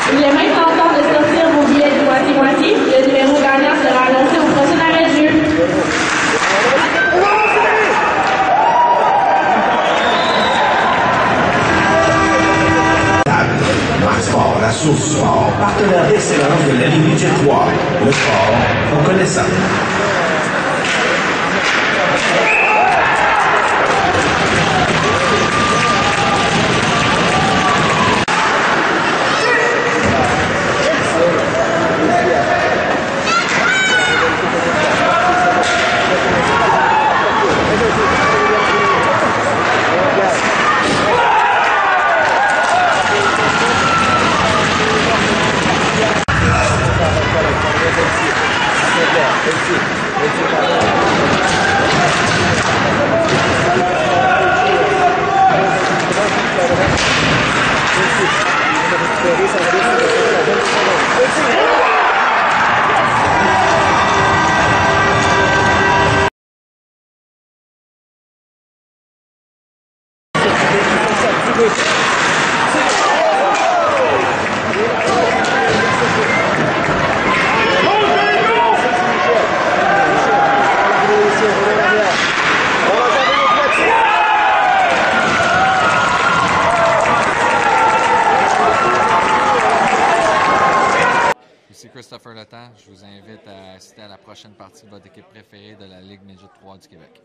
Il est maintenant temps de sortir vos billets du moitié-moitié. Le numéro gagnant sera annoncé au prochain arrêt de jeu. Maxsport, la source sport, partenaire d'excellence de la Ligue Budget 3. Le sport, on connaît ça. Ici Christopher Letang, je vous invite à assister à la prochaine partie de votre équipe préférée de la Ligue Midget 3 du Québec.